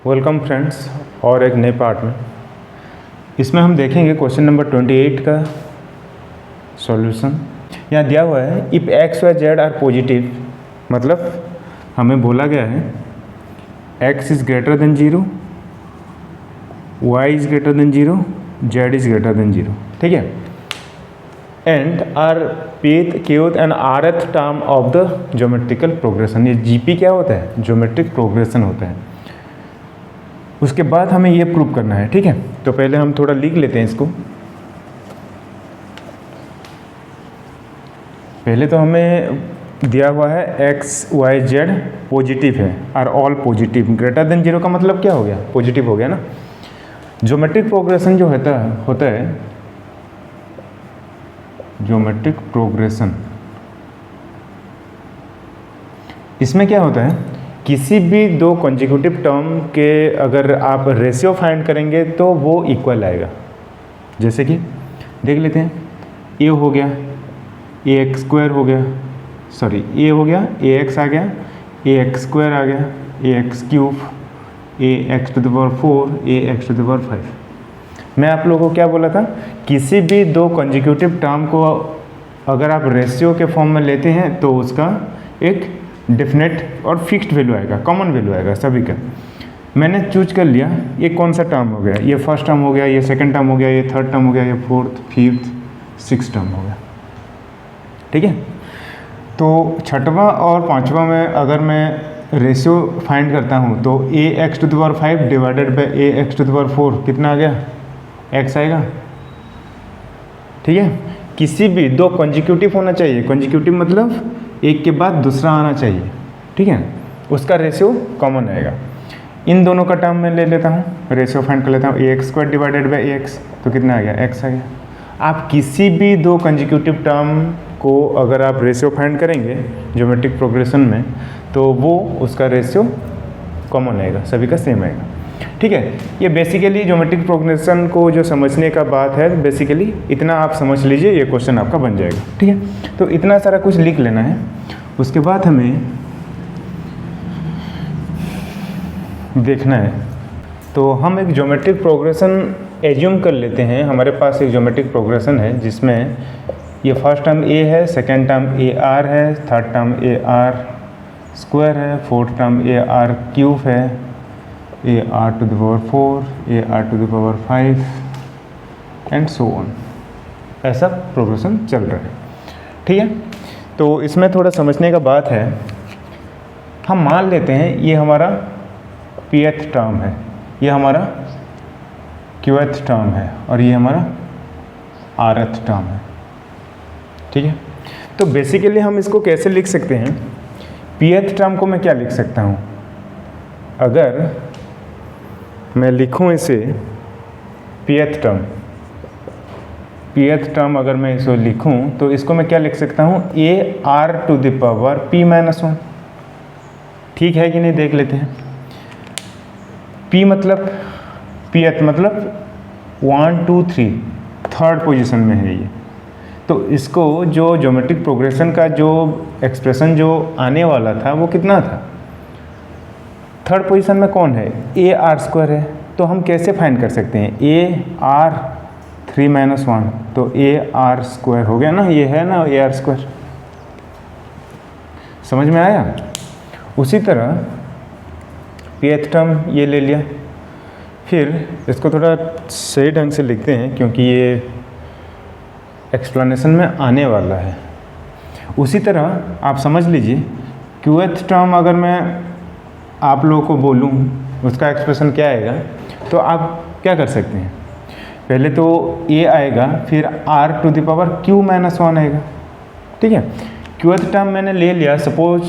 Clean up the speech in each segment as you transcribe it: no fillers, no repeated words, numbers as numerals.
Welcome friends और एक नए पार्ट में। इसमें हम देखेंगे क्वेश्चन नंबर 28 का सॉल्यूशन। यहाँ दिया हुआ है if x Y z are positive, मतलब हमें बोला गया है x is greater than 0, y is greater than 0, z is greater than 0, ठीक है। And are pth qth and rth term of the geometrical progression. ये जीपी क्या होता है? ज्योमेट्रिक प्रोग्रेशन होता है। उसके बाद हमें ये प्रूव करना है, ठीक है। तो पहले हम थोड़ा लिख लेते हैं इसको। पहले तो हमें दिया हुआ है एक्स वाई जेड पॉजिटिव है, are all positive. Greater than 0 का मतलब क्या हो गया? पॉजिटिव हो गया ना। ज्योमेट्रिक प्रोग्रेशन जो होता है ज्योमेट्रिक प्रोग्रेशन, इसमें क्या होता है, किसी भी दो कॉन्जिक्यूटिव टर्म के अगर आप रेशियो फाइंड करेंगे तो वो इक्वल आएगा। जैसे कि देख लेते हैं, ए हो गया ए एक्स स्क्वायर हो गया, सॉरी ए हो गया ए एक्स आ गया, ए एक्स स्क्वायर आ गया, a x cube, a x to the power 4, a x to the power 5। मैं आप लोगों को क्या बोला था, किसी भी दो कॉन्जिक्यूटिव टर्म को अगर आप रेशियो के फॉर्म में लेते हैं तो उसका एक डेफिनेट और फिक्स्ड वैल्यू आएगा, कॉमन वैल्यू आएगा सभी का। मैंने चूज कर लिया ये कौन सा टर्म हो गया, ये फर्स्ट टर्म हो गया, ये सेकंड टर्म हो गया, ये थर्ड टर्म हो गया, ये फोर्थ फिफ्थ सिक्स टर्म हो गया, ठीक है। तो छठवां और पांचवा में अगर मैं रेशियो फाइंड करता हूँ तो a x to the power 5 divided by a x to the power 4 कितना आ गया? एक्स आएगा, ठीक है। किसी भी दो कॉन्जिक्यूटिव होना चाहिए, कॉन्जिक्यूटिव मतलब एक के बाद दूसरा आना चाहिए, ठीक है, उसका रेशियो कॉमन आएगा। इन दोनों का टर्म मैं ले लेता हूँ, रेशियो फाइंड कर लेता हूँ, a x square divided by a x, तो कितना आ गया? एक्स आ गया। आप किसी भी दो कॉन्जिक्यूटिव टर्म को अगर आप रेशियो फाइंड करेंगे ज्योमेट्रिक प्रोग्रेशन में तो वो उसका रेशियो कॉमन आएगा, सभी का सेम आएगा, ठीक है। ये बेसिकली ज्योमेट्रिक प्रोग्रेशन को जो समझने का बात है, बेसिकली इतना आप समझ लीजिए, ये क्वेश्चन आपका बन जाएगा, ठीक है। तो इतना सारा कुछ लिख लेना है। उसके बाद हमें देखना है, तो हम एक ज्योमेट्रिक प्रोग्रेशन एज्यूम कर लेते हैं। हमारे पास एक ज्योमेट्रिक प्रोग्रेशन है जिसमें ये फर्स्ट टर्म ए है, सेकेंड टर्म ए आर है, third term a r square है, fourth term a r cube है, a are to the power 4, a are to the power 5 and so on. ऐसा progression चल रहा है, ठीक है। तो इसमें थोड़ा समझने का बात है, हम मान लेते हैं ये हमारा pth टर्म है, ये हमारा qth टर्म है और ये हमारा rth टर्म है, ठीक है। तो बेसिकली हम इसको कैसे लिख सकते हैं? pth टर्म को मैं क्या लिख सकता हूँ? अगर मैं लिखूँ इसे pth टर्म अगर मैं इसे लिखूँ तो इसको मैं क्या लिख सकता हूँ? A are to the power p minus 1, ठीक है कि नहीं? देख लेते हैं। p मतलब pth मतलब 1 2 3 थर्ड पोजीशन में है ये। तो इसको जो ज्योमेट्रिक प्रोग्रेशन का जो एक्सप्रेशन जो आने वाला था वो कितना था? थर्ड पोजीशन में कौन है? ए आर स्क्वायर है। तो हम कैसे फाइंड कर सकते हैं? ए आर 3 माइनस 1, तो ए आर स्क्वायर हो गया ना, ये है ना ए आर स्क्वायर। समझ में आया? उसी तरह pth टर्म ये ले लिया। फिर इसको थोड़ा सही ढंग से लिखते हैं क्योंकि ये एक्सप्लेनेशन में आने वाला है। उसी तरह आप समझ लीजिए qth टर्म अगर मैं आप लोगों को बोलूँ उसका एक्सप्रेशन क्या आएगा, तो आप क्या कर सकते हैं? पहले तो a आएगा, फिर r to the power q minus 1 आएगा, ठीक है। qth टर्म मैंने ले लिया, सपोज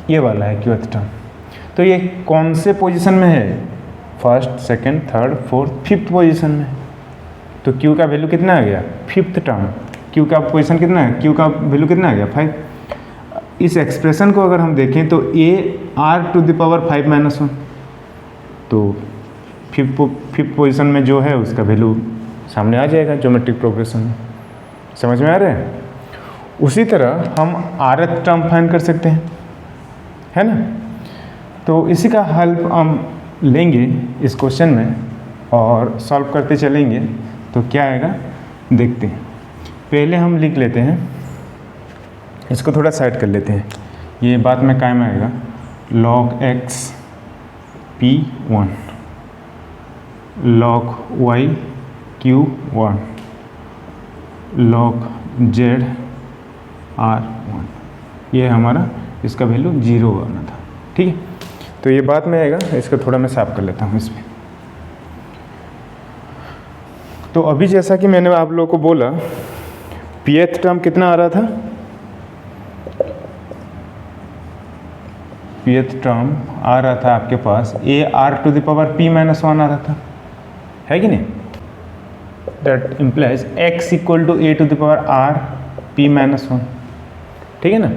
ये वाला है qth टर्म। तो ये कौन से पोजीशन में है? First second third fourth fifth position में। तो q का वैल्यू कितना आ गया? Fifth term. q का पोजीशन कितना है? q का वैल्यू कितना आ गया? 5। इस एक्सप्रेशन को अगर हम देखें तो a r to the power 5 minus 1, तो फिफ्थ पोजीशन में जो है उसका वैल्यू सामने आ जाएगा ज्योमेट्रिक प्रोग्रेशन में। समझ में आ रहा है? उसी तरह हम rth टर्म फाइंड कर सकते हैं, है ना। तो इसी का हेल्प हम लेंगे इस क्वेश्चन में और सॉल्व करते चलेंगे तो क्या आएगा देखते हैं। पहले हम लिख लेते हैं, इसको थोड़ा साइड कर लेते हैं, ये बात में कायम आएगा। log x p1 log y q1 log z r1, ये हमारा इसका वैल्यू 0 आना था। ठीक है, तो ये बात में आएगा, इसको थोड़ा मैं साफ कर लेता हूँ इसमें। तो अभी जैसा कि मैंने आप लोगों को बोला, pth टर्म कितना आ रहा था, pth टर्म आ रहा था आपके पास a r to the power p minus 1 आ रहा था, है कि नहीं। That implies x equal to a to the power r p minus 1, ठीक है ना।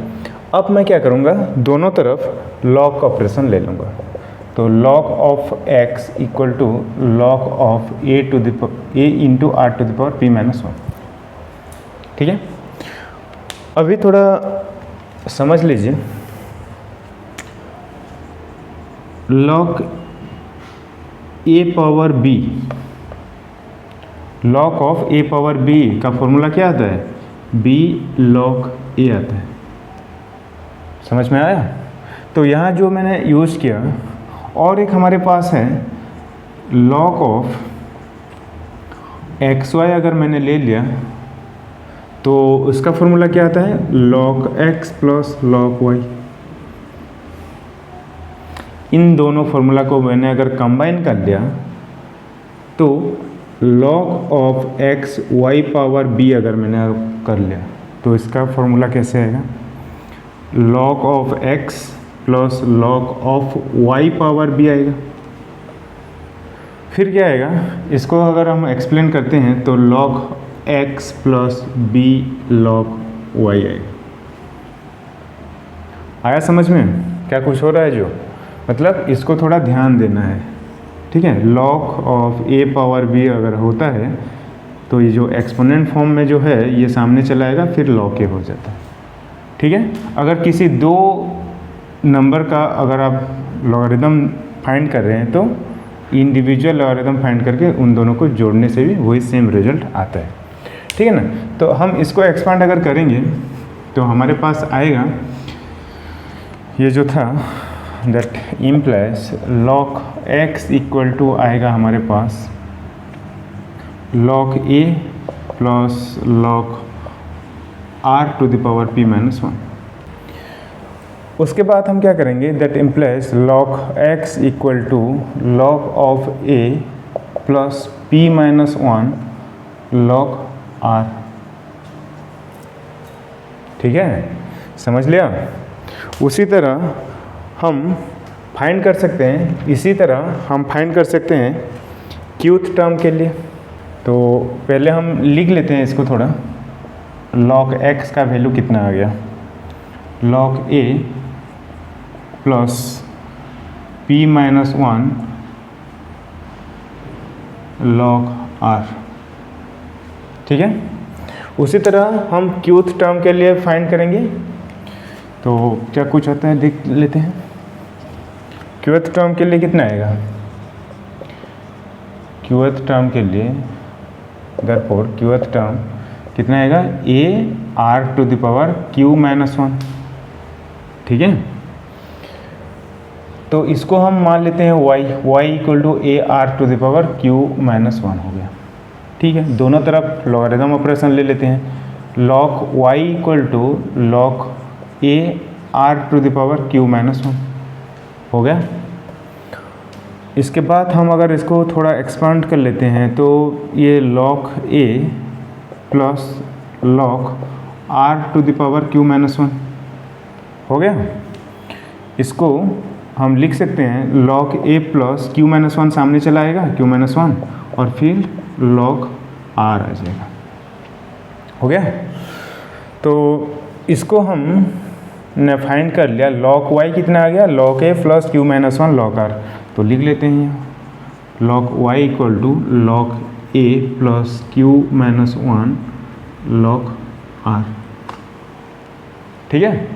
अब मैं क्या करूँगा, दोनों तरफ लॉग ऑपरेशन ले लूँगा, तो log of x equal to log of a into r to the power p minus 1, ठीक है। अभी थोड़ा समझ लीजिए, log a power b, log of a power b का फॉर्मूला क्या आता है, b log a आता है। समझ में आया। तो यहाँ जो मैंने यूज़ किया, और एक हमारे पास है log ऑफ एक्स वाई, अगर मैंने ले लिया तो उसका फॉर्मूला क्या आता है, log x plus log y। इन दोनों फॉर्मूला को मैंने अगर कंबाइन कर लिया तो log of x y power b अगर मैंने कर लिया तो इसका फॉर्मूला कैसे आएगा, log of x plus log of y power b आएगा। फिर क्या आएगा, इसको अगर हम एक्सप्लेन करते हैं तो log x plus b log y आएगा। आया समझ में क्या कुछ हो रहा है, जो मतलब इसको थोड़ा ध्यान देना है, ठीक है। log of a power b अगर होता है तो ये जो एक्सपोनेंट फॉर्म में जो है ये सामने चला आएगा, फिर log a हो जाता है, ठीक है। अगर किसी दो नंबर का अगर आप लॉगरिदम फाइंड कर रहे हैं तो इंडिविजुअल लॉगरिदम फाइंड करके उन दोनों को जोड़ने से भी वही सेम रिजल्ट आता है, ठीक है ना। तो हम इसको एक्सपांड अगर करेंगे तो हमारे पास आएगा ये जो था, that implies log x equal to आएगा हमारे पास log a plus log r to the power p minus 1। उसके बाद हम क्या करेंगे, that implies log x equal to log of a plus p minus 1 log r, ठीक है, समझ लिया। उसी तरह हम फाइंड कर सकते हैं, इसी तरह हम फाइंड कर सकते हैं क्यूथ टर्म के लिए। तो पहले हम लिख लेते हैं इसको थोड़ा, log x का वैल्यू कितना आ गया, log a plus p minus 1 log r, ठीक है। उसी तरह हम क्यूथ टर्म के लिए फाइंड करेंगे, तो क्या कुछ होता है देख लेते हैं। क्यूथ टर्म के लिए कितना आएगा, क्यूथ टर्म के लिए देयरफॉर क्यूथ टर्म कितना आएगा, a r to the power q minus 1, ठीक है। तो इसको हम मान लेते हैं y equal to a r to the power q minus 1 हो गया, ठीक है। दोनों तरफ लॉगरिदम ऑपरेशन ले लेते हैं, log y equal to log a r to the power q minus 1 हो गया। इसके बाद हम अगर इसको थोड़ा एक्सपांड कर लेते हैं तो ये log a plus log r to the power q minus 1 हो गया। इसको हम लिख सकते हैं log a plus q minus 1 सामने चला आएगा, q माइनस 1, और फिर log r आ जाएगा, हो गया। तो इसको हम ने फाइंड कर लिया, log y कितना आ गया, log a plus q minus 1 log r। तो लिख लेते हैं यहाँ log y equal to log a plus q minus 1 log r, ठीक है।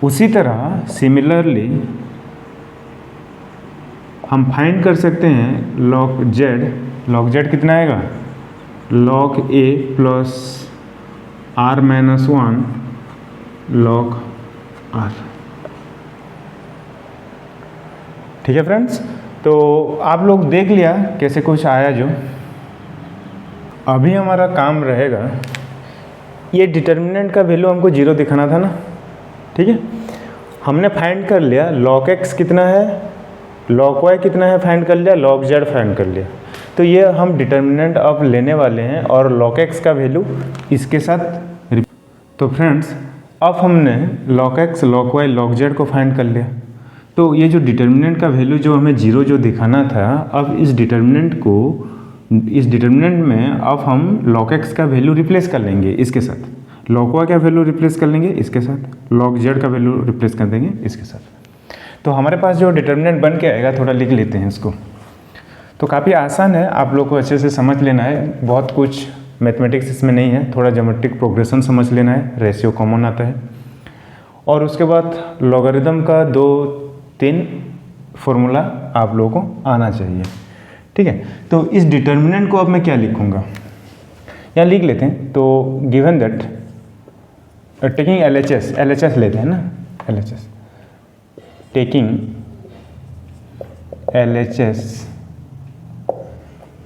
उसी तरह सिमिलरली हम फाइंड कर सकते हैं log z कितना आएगा, log a plus r minus 1 log r। ठीक है फ्रेंड्स, तो आप लोग देख लिया कैसे कुछ आया जो। अभी हमारा काम रहेगा, ये डिटर्मिनेंट का वैल्यू हमको 0 दिखाना था ना, ठीक है। हमने फाइंड कर लिया log x कितना है, log y कितना है फाइंड कर लिया, log z फाइंड कर लिया। तो ये हम डिटर्मिनेंट अब लेने वाले हैं और log x का वैल्यू इसके साथ। तो फ्रेंड्स अब हमने log x, log y, log z को फाइंड कर लिया। तो ये जो डिटर्मिनेंट का वैल्यू जो हमें 0 जो दिखाना था, अब इस डिटर्मिनेंट में अब हम log x का वैल्यू रिप्लेस कर लेंगे इसके साथ, log y का वैल्यू रिप्लेस कर लेंगे इसके साथ, log z का वैल्यू रिप्लेस कर देंगे इसके साथ। तो हमारे पास जो डिटर्मिनेंट बन के आएगा, थोड़ा लिख लेते हैं इसको। तो काफ़ी आसान है, आप लोग को अच्छे से समझ लेना है, बहुत कुछ मैथमेटिक्स इसमें नहीं है, थोड़ा ज्योमेट्रिक प्रोग्रेशन समझ लेना है, रेशियो कॉमन आता है। और उसके बाद लॉगरिदम का 2-3 फॉर्मूला आप लोगों को आना चाहिए, ठीक है। तो इस डिटर्मिनेंट को अब मैं क्या लिखूँगा, यहाँ लिख लेते हैं। तो गिवन दैट टेकिंग LHS लेते हैं ना, LHS टेकिंग LHS,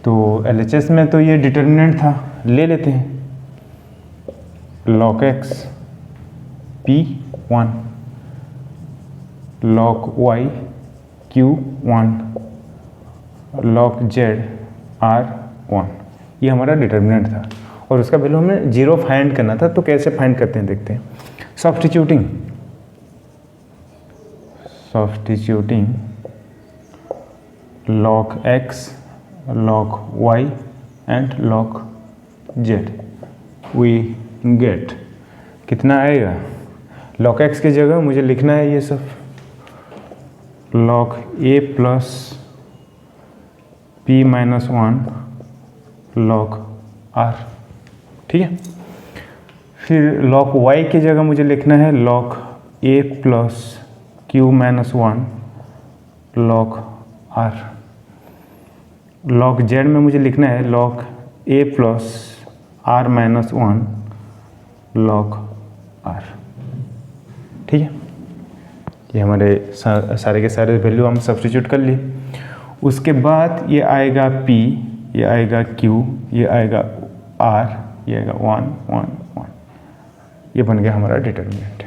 तो LHS में तो ये डिटर्मिनेंट था, ले लेते हैं log x P1 log y Q1 log z R1, ये हमारा डिटर्मिनेंट था और उसका वैल्यू हमें 0 फाइंड करना था। तो कैसे फाइंड करते हैं देखते हैं। Substituting log x log y and log z, we get कितना आएगा। log x की जगह मुझे लिखना है ये सब log a plus p minus 1 log r, ठीक है। फिर log y की जगह मुझे लिखना है log a plus q minus 1 log r। log z में मुझे लिखना है log a plus r minus 1 log r, ठीक है। ये हमारे सारे के सारे वैल्यू हम सब्स्टिट्यूट कर लिए। उसके बाद ये आएगा p, ये आएगा q, ये आएगा r, ये आएगा 1 1 1, ये बन गया हमारा डिटर्मिनेंट।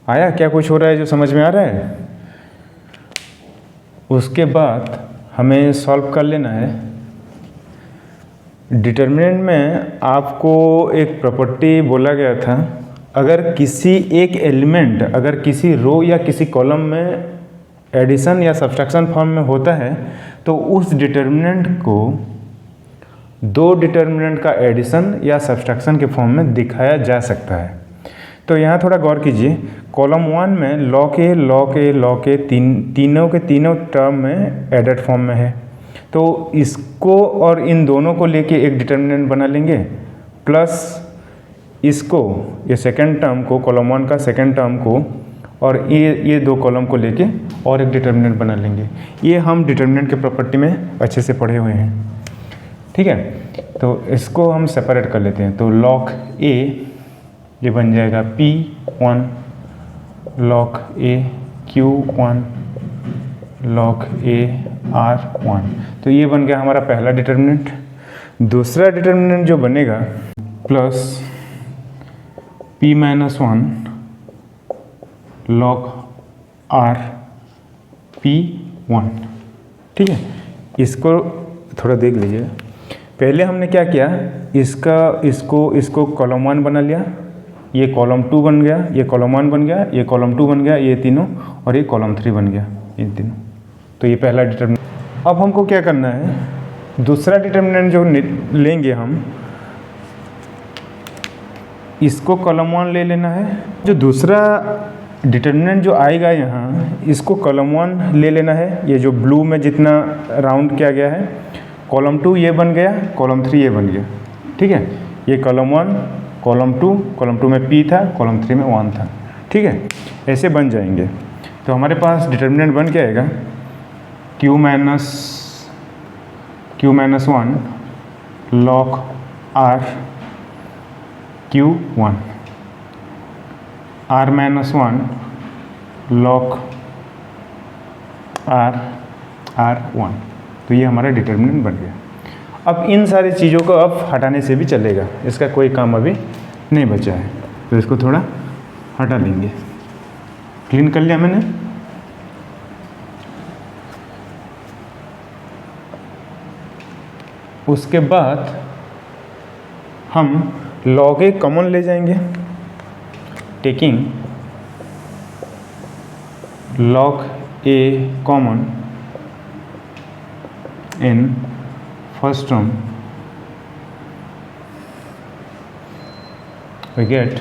आया क्या कुछ हो रहा है जो समझ में आ रहा है। उसके बाद हमें सॉल्व कर लेना है। डिटर्मिनेंट में आपको एक प्रॉपर्टी बोला गया था, अगर किसी एक एलिमेंट अगर किसी रो या किसी कॉलम में एडिशन या सब्ट्रैक्शन फॉर्म में होता है तो उस डिटर्मिनेंट को 2 डिटर्मिनेंट का एडिशन या सब्ट्रैक्शन के फॉर्म में दिखाया जा सकता है। तो यहाँ थोड़ा गौर कीजिए, कॉलम 1 में log a तीनों के तीनों टर्म में एडेड फॉर्म में है, तो इसको और इन दोनों को लेके एक डिटर्मिनेंट बना लेंगे, प्लस इसको ये सेकंड टर्म को, कॉलम 1 का सेकंड टर्म को और ये 2 कॉलम को लेके और एक डिटर्मिनेंट बना लेंगे। ये हम डिटर्मिनेंट के प्रॉपर्टी में अच्छे से पढ़े हुए हैं, ठीक है। तो इसको हम सेपरेट कर लेते हैं। तो log a ये बन जाएगा P1 log a Q1 log a R1, तो ये बन गया हमारा पहला डिटर्मिनेंट। दूसरा डिटर्मिनेंट जो बनेगा plus P minus 1 log R P1, ठीक है। इसको थोड़ा देख लीजिए। पहले हमने क्या किया, इसको कॉलम 1 बना लिया, ये कॉलम 2 बन गया, ये कॉलम 1 बन गया, ये कॉलम 2 बन गया, ये तीनों, और ये कॉलम 3 बन गया, ये तीनों। तो ये पहला डिटर्मिनेंट। अब हमको क्या करना है, दूसरा डिटर्मिनेंट जो लेंगे हम, इसको कॉलम 1 ले लेना है। जो दूसरा डिटर्मिनेंट जो आएगा यहाँ, इसको कॉलम 1 ले लेना है। ये जो ब्लू में जितना राउंड किया गया है, कॉलम 2 ये बन गया, कॉलम 3 ये बन गया, ठीक है। ये कॉलम 1, कॉलम 2 में P था, कॉलम 3 में 1 था, ठीक है। ऐसे बन जाएंगे। तो हमारे पास डिटर्मिनेंट बन क्या आएगा, q minus 1 log r q1 r minus 1 log r1। तो ये हमारा डिटर्मिनेंट बन गया। अब इन सारी चीज़ों को अब हटाने से भी चलेगा, इसका कोई काम अभी नहीं बचा है, तो इसको थोड़ा हटा लेंगे। क्लीन कर लिया मैंने। उसके बाद हम log a कॉमन ले जाएंगे, taking log a common in first term, we get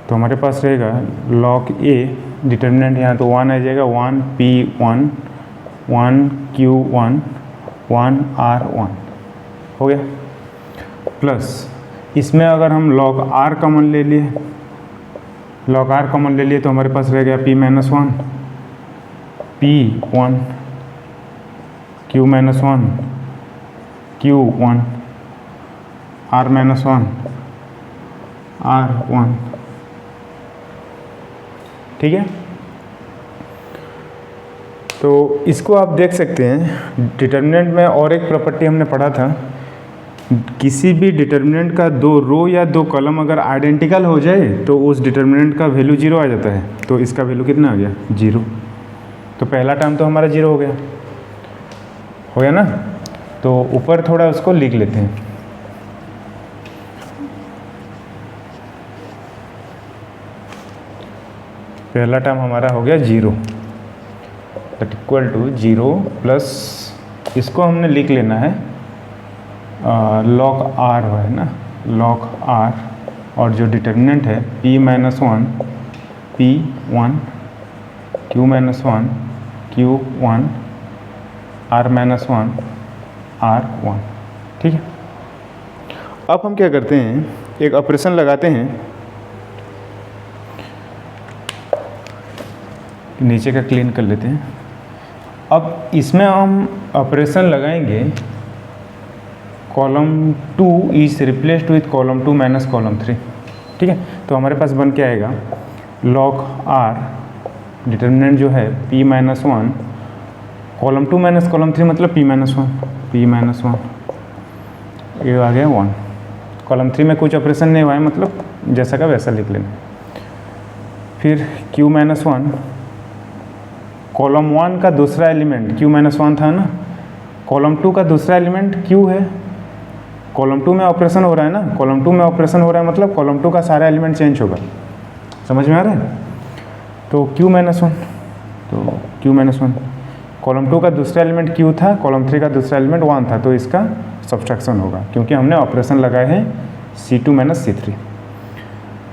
तो हमारे पास रहेगा log a, डिटर्मिनेंट यहाँ तो 1 आ जाएगा, 1p1 1q1 1r1 हो गया। प्लस इसमें अगर हम log r कॉमन ले लिए, तो हमारे पास रह गया p minus 1 p1 q minus 1 q1 r minus 1 r1। ठीक है, तो इसको आप देख सकते हैं। डिटर्मिनेंट में और एक प्रॉपर्टी हमने पढ़ा था, किसी भी डिटर्मिनेंट का दो रो या दो कॉलम अगर आइडेंटिकल हो जाए तो उस डिटर्मिनेंट का वैल्यू 0 आ जाता है। तो इसका वैल्यू कितना आ गया, 0। तो पहला टर्म तो हमारा 0 हो गया ना। तो ऊपर थोड़ा उसको लिख लेते हैं। पहला टर्म हमारा हो गया 0, दैट इक्वल टू 0 प्लस इसको हमने लिख लेना है log r है ना, log r, और जो डिटर्मिनेंट है p minus 1 p1 q minus 1 q1 r minus 1 r1। ठीक है, अब हम क्या करते हैं, एक ऑपरेशन लगाते हैं। नीचे का क्लीन कर लेते हैं। अब इसमें हम ऑपरेशन लगाएंगे, column 2 is replaced with column 2 minus column 3। ठीक है, तो हमारे पास बन के आएगा log r, डिटर्मिनेंट जो है p minus 1 column 2 minus column 3 मतलब p माइनस 1 ये आ गया 1। कॉलम 3 में कुछ ऑपरेशन नहीं हुआ है, मतलब जैसा का वैसा लिख लेना। फिर q माइनस 1 कॉलम 1 का दूसरा एलिमेंट q माइनस 1 था ना, कॉलम 2 का दूसरा एलिमेंट q है। कॉलम 2 में ऑपरेशन हो रहा है ना, कॉलम 2 में ऑपरेशन हो रहा है मतलब कॉलम 2 का सारा एलिमेंट चेंज होगा। समझ में आ रहा है? तो q माइनस 1, तो q माइनस 1 कॉलम 2 का दूसरा एलिमेंट q था, कॉलम 3 का दूसरा एलिमेंट 1 था, तो इसका सब्सट्रैक्शन होगा क्योंकि हमने ऑपरेशन लगाए हैं c2 माइनस c3।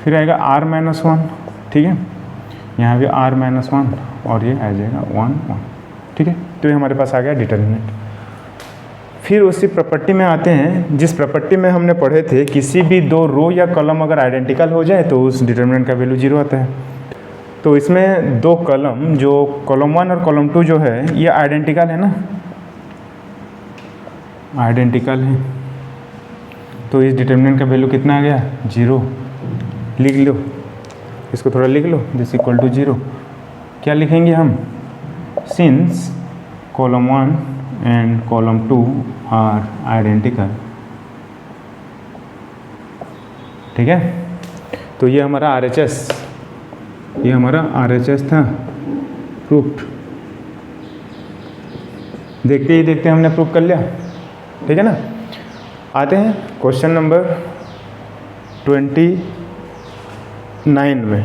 फिर आएगा r माइनस 1। ठीक है, यहाँ भी r माइनस 1 और ये आ जाएगा 1 1। ठीक है, तो ये हमारे पास आ गया डिटर्मिनेंट। फिर उसी प्रॉपर्टी में आते हैं, जिस प्रॉपर्टी में हमने पढ़े थे, किसी भी दो रो या कॉलम अगर आइडेंटिकल हो जाए तो उस डिटर्मिनेंट का वैल्यू 0 आता है। तो इसमें दो कॉलम, जो कॉलम 1 और कॉलम 2 जो है ये आइडेंटिकल है ना, आइडेंटिकल है। तो इस डिटर्मिनेंट का वैल्यू कितना आ गया, 0। लिख लो, इसको थोड़ा लिख लो, दिस इक्वल टू 0। क्या लिखेंगे हम, since column 1 and column 2 are identical. ठीक है, तो ये हमारा RHS, ये हमारा RHS था, प्रूफ्ड। देखते ही देखते हमने प्रूफ कर लिया। ठीक है ना, आते हैं क्वेश्चन नंबर 29 में।